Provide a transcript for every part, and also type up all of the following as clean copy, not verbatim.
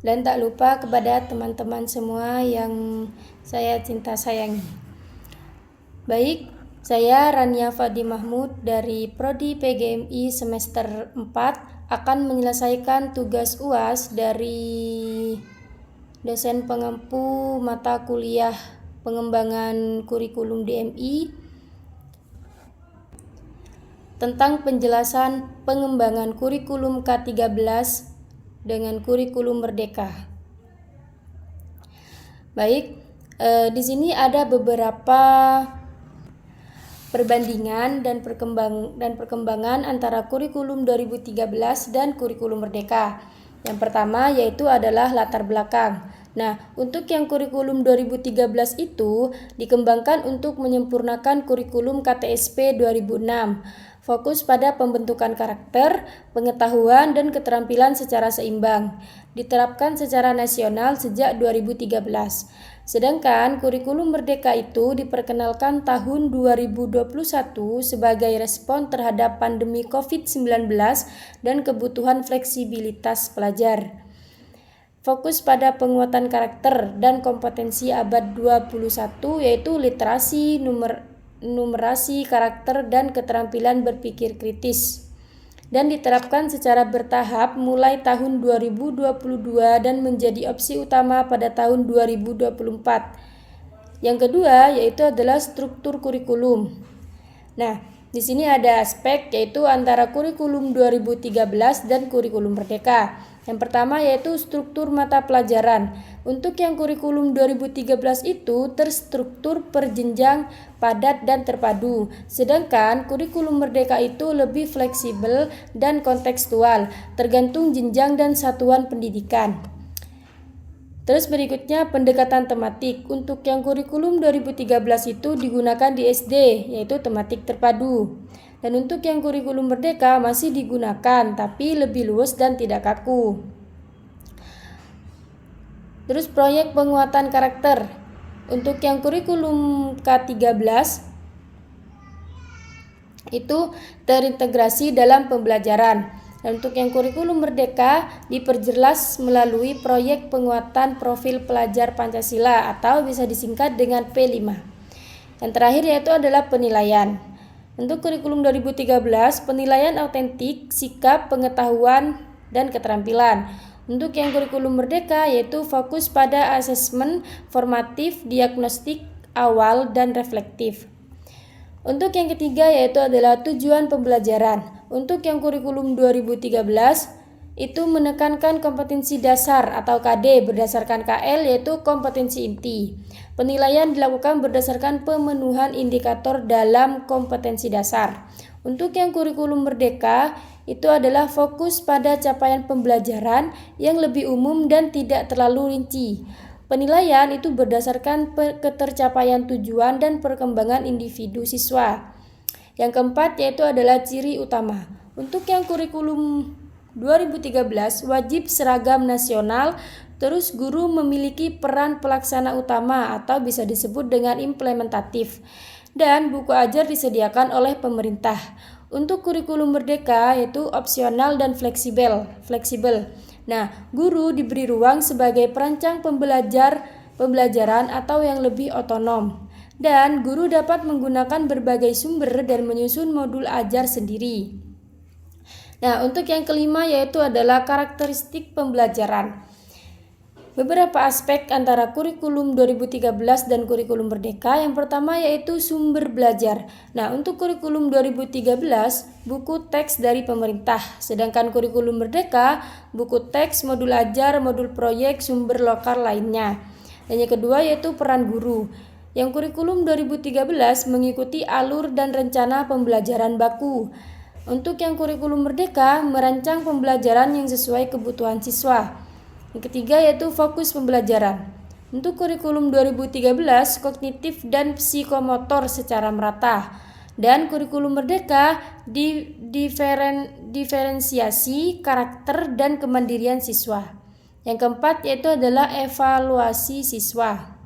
dan tak lupa kepada teman-teman semua yang saya cinta sayangi. Baik, saya Rania Fadi Mahmud dari Prodi PGMI semester 4 akan menyelesaikan tugas UAS dari dosen pengampu mata kuliah pengembangan kurikulum DMI tentang penjelasan pengembangan kurikulum K13 dengan kurikulum Merdeka. Baik, di sini ada beberapa perbandingan dan perkembangan antara kurikulum 2013 dan kurikulum Merdeka. Yang pertama yaitu adalah latar belakang. Nah, untuk yang kurikulum 2013 itu dikembangkan untuk menyempurnakan kurikulum KTSP 2006. Fokus pada pembentukan karakter, pengetahuan, dan keterampilan secara seimbang. Diterapkan secara nasional sejak 2013. Sedangkan kurikulum Merdeka itu diperkenalkan tahun 2021 sebagai respon terhadap pandemi COVID-19 dan kebutuhan fleksibilitas pelajar. Fokus pada penguatan karakter dan kompetensi abad 21 yaitu literasi, numerasi, karakter, dan keterampilan berpikir kritis. Dan diterapkan secara bertahap mulai tahun 2022 dan menjadi opsi utama pada tahun 2024. Yang kedua yaitu adalah struktur kurikulum. Nah, di sini ada aspek yaitu antara kurikulum 2013 dan kurikulum Merdeka. Yang pertama yaitu struktur mata pelajaran. Untuk yang kurikulum 2013 itu terstruktur per jenjang, padat, dan terpadu. Sedangkan kurikulum Merdeka itu lebih fleksibel dan kontekstual, tergantung jenjang dan satuan pendidikan. Terus berikutnya pendekatan tematik. Untuk yang kurikulum 2013 itu digunakan di SD, yaitu tematik terpadu. Dan untuk yang kurikulum Merdeka masih digunakan, tapi lebih luas dan tidak kaku. Terus proyek penguatan karakter. Untuk yang kurikulum K13 itu terintegrasi dalam pembelajaran. Dan untuk yang kurikulum Merdeka diperjelas melalui proyek penguatan profil pelajar Pancasila atau bisa disingkat dengan P5. Yang terakhir yaitu adalah penilaian. Untuk kurikulum 2013, penilaian autentik, sikap, pengetahuan, dan keterampilan. Untuk yang kurikulum Merdeka yaitu fokus pada asesmen formatif, diagnostik awal, dan reflektif. Untuk yang ketiga yaitu adalah tujuan pembelajaran. Untuk yang kurikulum 2013 itu menekankan kompetensi dasar atau KD berdasarkan KL yaitu kompetensi inti. Penilaian dilakukan berdasarkan pemenuhan indikator dalam kompetensi dasar. Untuk yang kurikulum Merdeka itu adalah fokus pada capaian pembelajaran yang lebih umum dan tidak terlalu rinci. Penilaian itu berdasarkan ketercapaian tujuan dan perkembangan individu siswa. Yang keempat yaitu adalah ciri utama. Untuk yang kurikulum 2013 wajib seragam nasional, terus guru memiliki peran pelaksana utama atau bisa disebut dengan implementatif. Dan buku ajar disediakan oleh pemerintah. Untuk kurikulum Merdeka yaitu opsional dan fleksibel. Nah, guru diberi ruang sebagai perancang pembelajaran atau yang lebih otonom. Dan guru dapat menggunakan berbagai sumber dan menyusun modul ajar sendiri. Nah, untuk yang kelima yaitu adalah karakteristik pembelajaran. Beberapa aspek antara kurikulum 2013 dan kurikulum Merdeka. Yang pertama yaitu sumber belajar. Nah, untuk kurikulum 2013 buku teks dari pemerintah, sedangkan kurikulum Merdeka buku teks, modul ajar, modul proyek, sumber lokal lainnya. Dan yang kedua yaitu peran guru. Yang kurikulum 2013 mengikuti alur dan rencana pembelajaran baku. Untuk yang kurikulum Merdeka merancang pembelajaran yang sesuai kebutuhan siswa. Yang ketiga yaitu fokus pembelajaran. Untuk kurikulum 2013 kognitif dan psikomotor secara merata. Dan kurikulum Merdeka diferensiasi karakter dan kemandirian siswa. Yang keempat yaitu adalah evaluasi siswa.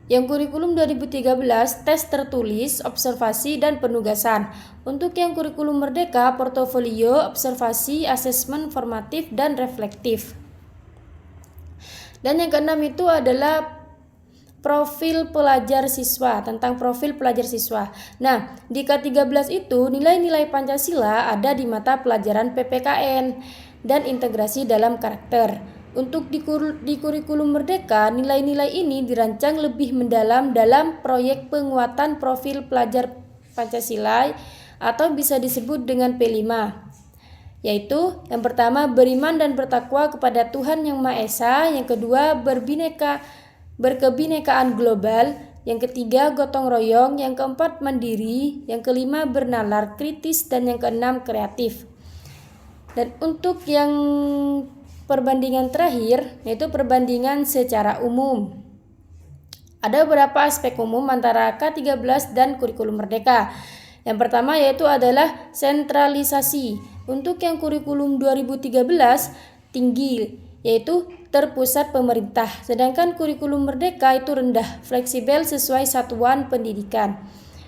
Yang kurikulum 2013 tes tertulis, observasi, dan penugasan. Untuk yang kurikulum Merdeka portofolio, observasi, asesmen formatif, dan reflektif. Dan yang keenam itu adalah profil pelajar siswa, tentang profil pelajar siswa. Nah, di K13 itu nilai-nilai Pancasila ada di mata pelajaran PPKN dan integrasi dalam karakter. Untuk di kurikulum Merdeka, nilai-nilai ini dirancang lebih mendalam dalam proyek penguatan profil pelajar Pancasila atau bisa disebut dengan P5. Yaitu yang pertama beriman dan bertakwa kepada Tuhan Yang Maha Esa, yang kedua berkebinekaan global, yang ketiga gotong royong, yang keempat mandiri, yang kelima bernalar kritis, dan yang keenam kreatif. Dan untuk yang perbandingan terakhir, yaitu perbandingan secara umum. Ada beberapa aspek umum antara K13 dan kurikulum Merdeka. Yang pertama yaitu adalah sentralisasi. Untuk yang kurikulum 2013 tinggi, yaitu terpusat pemerintah, sedangkan kurikulum Merdeka itu rendah, fleksibel sesuai satuan pendidikan.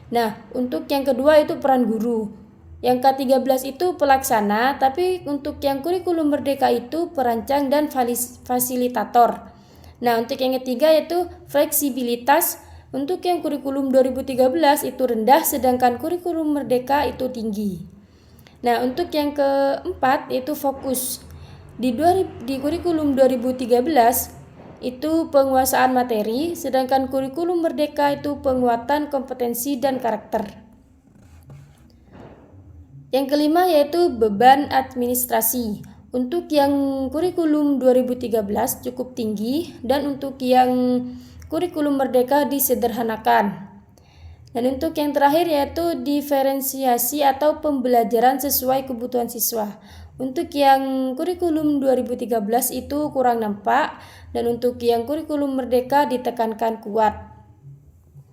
Nah, untuk yang kedua itu peran guru. Yang K13 itu pelaksana, tapi untuk yang kurikulum Merdeka itu perancang dan fasilitator. Nah, untuk yang ketiga yaitu fleksibilitas. Untuk yang kurikulum 2013 itu rendah, sedangkan kurikulum Merdeka itu tinggi. Nah, untuk yang keempat yaitu fokus. Di kurikulum 2013 itu penguasaan materi, sedangkan kurikulum Merdeka itu penguatan kompetensi dan karakter. Yang kelima yaitu beban administrasi. Untuk yang kurikulum 2013 cukup tinggi, dan untuk yang kurikulum Merdeka disederhanakan. Dan untuk yang terakhir yaitu diferensiasi atau pembelajaran sesuai kebutuhan siswa. Untuk yang kurikulum 2013 itu kurang nampak, dan untuk yang kurikulum Merdeka ditekankan kuat.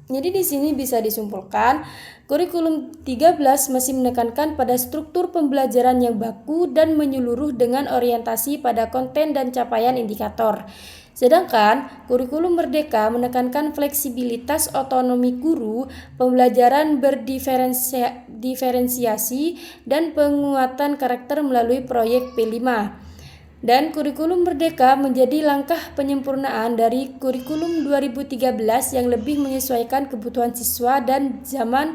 Jadi di sini bisa disimpulkan, kurikulum 13 masih menekankan pada struktur pembelajaran yang baku dan menyeluruh dengan orientasi pada konten dan capaian indikator. Sedangkan kurikulum Merdeka menekankan fleksibilitas otonomi guru, pembelajaran berdiferensiasi, dan penguatan karakter melalui proyek P5. Dan kurikulum Merdeka menjadi langkah penyempurnaan dari kurikulum 2013 yang lebih menyesuaikan kebutuhan siswa dan zaman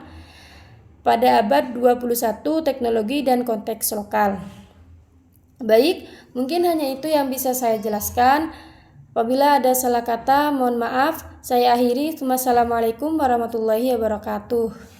pada abad 21, teknologi dan konteks lokal. Baik, mungkin hanya itu yang bisa saya jelaskan. Apabila ada salah kata, mohon maaf. Saya akhiri. Wassalamualaikum warahmatullahi wabarakatuh.